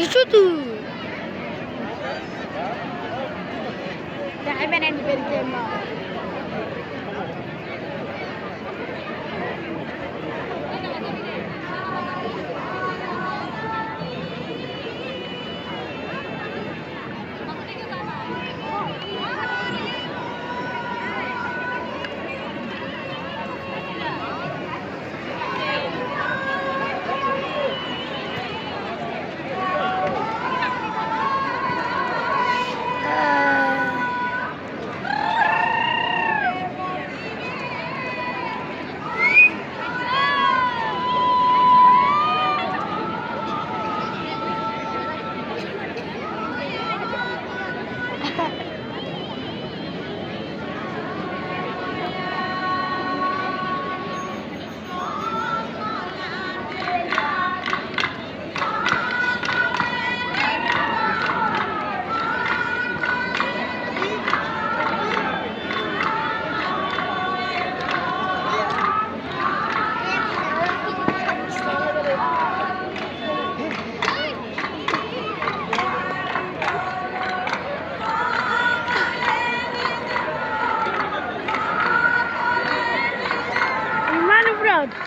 Lucu tuh. Jangan main di game.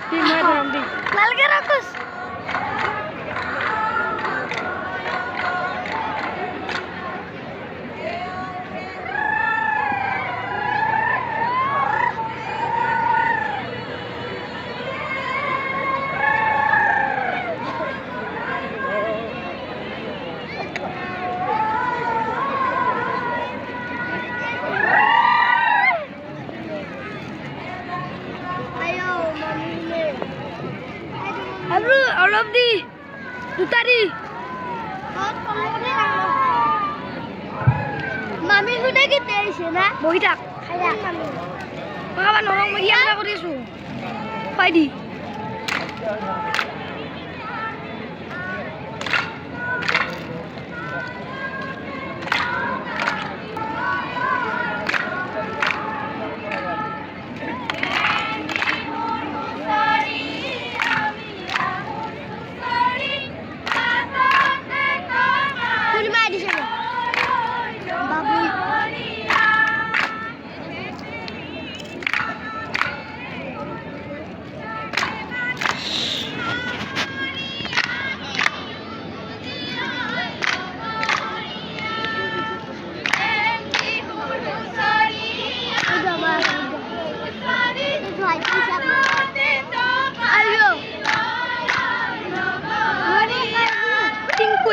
Di mana di? Lagi rakus. All of the Tutari. Mami sudah kita di sana. Boidak. Kayak mami. Kawan orang media apa kurisu? Padi.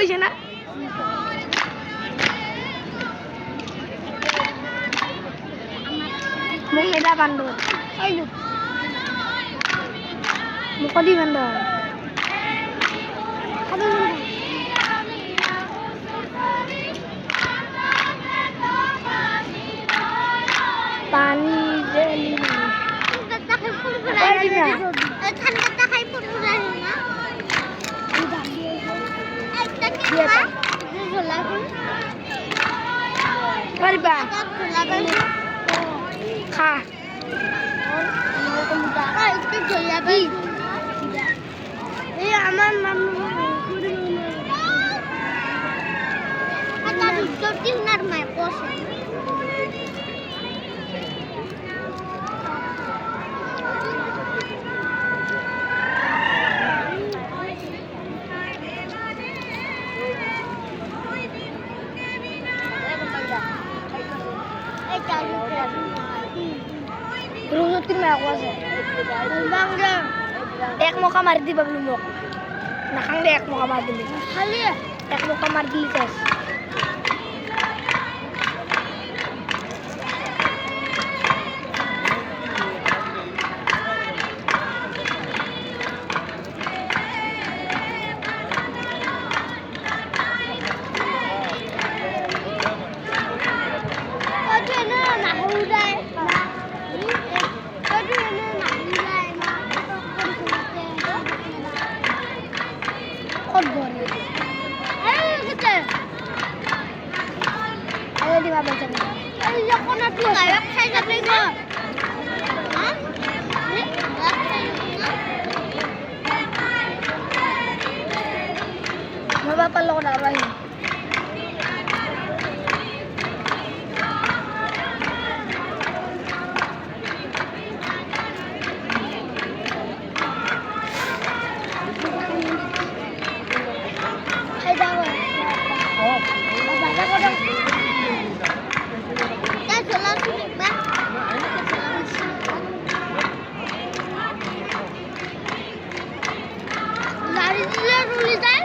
Sana. Mau ngeda bandot. Ayo. Muka di bandot. Pani jeli. Mariba. Kha. Itu jelabi. Ini aman mamu. Ada di normal pos. Rusutin mo ako sa. Bangga. Dek mo kamar di ba lumok? Nakang dek mo kamar di. Hali. Dek mo kamar di tes. আমার বাবার লগত আর আহিম খাই যাব বাবা কথা তা চলা শুনি বা গাড়ি দিলে রুলি যায়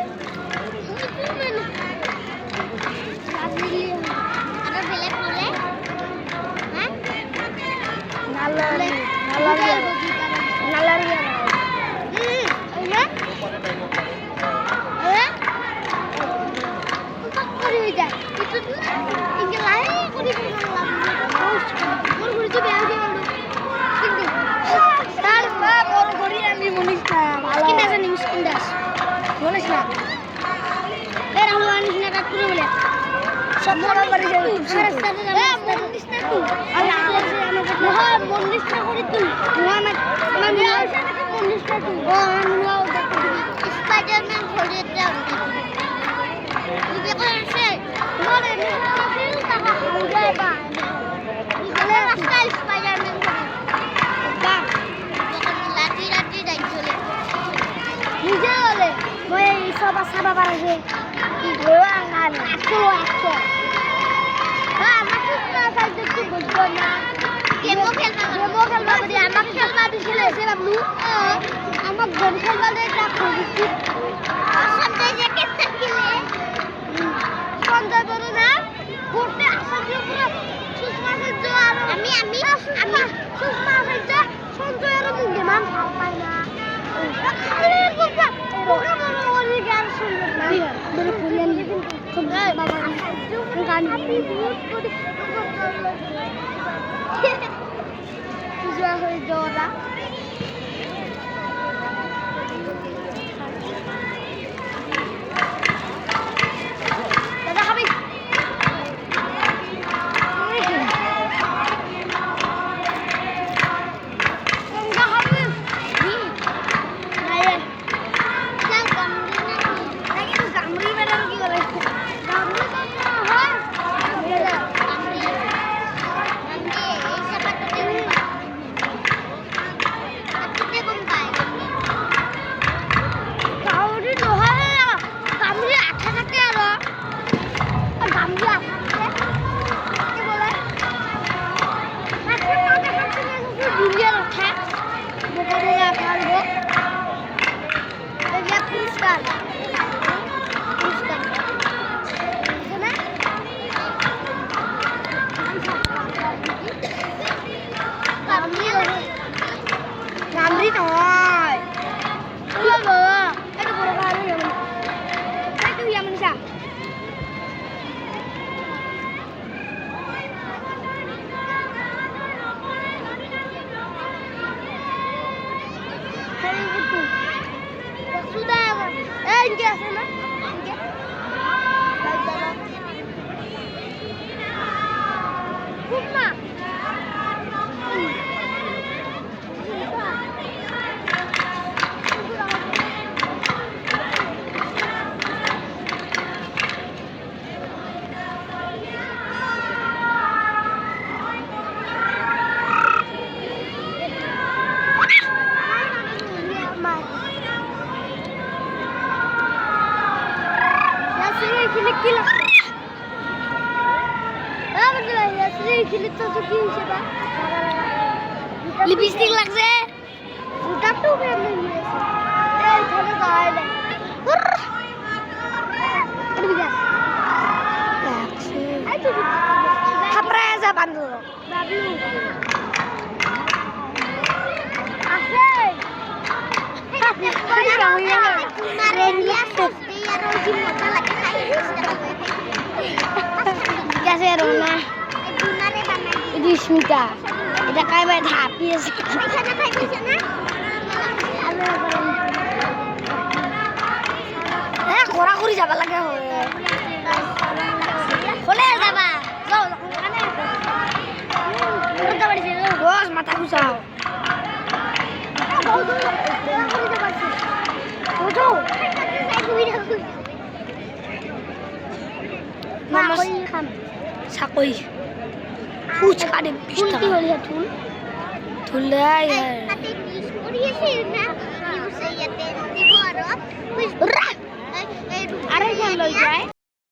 লিপস্টিক লাগছে উঠাটো বের হয়ে গেছে এই ধরে গায় না আরে বিকাশ লাগছে এই তো খাপরা যা বান্ধব বাবু আছে কই রহিয়া রেডিয়া সস্তি আর ওই মজা লাগে খাই গেছে রোনা দুনারে বানাই দিশমিতা এটা কাইবা ধাপিয়েছে এখানে খাইছে না এ কোরা করি যাবা লাগে বলে যাবা যাও ওখানে ওটা বাড়ি যাও রোজ মাথা ঘুষাও সাকই ফুচকা দে 20 টাকা কি হলি তুল তুলাই Ate, please, kuriyesin na. Yung sa yatin, di ko arap. আরে বল লই যায়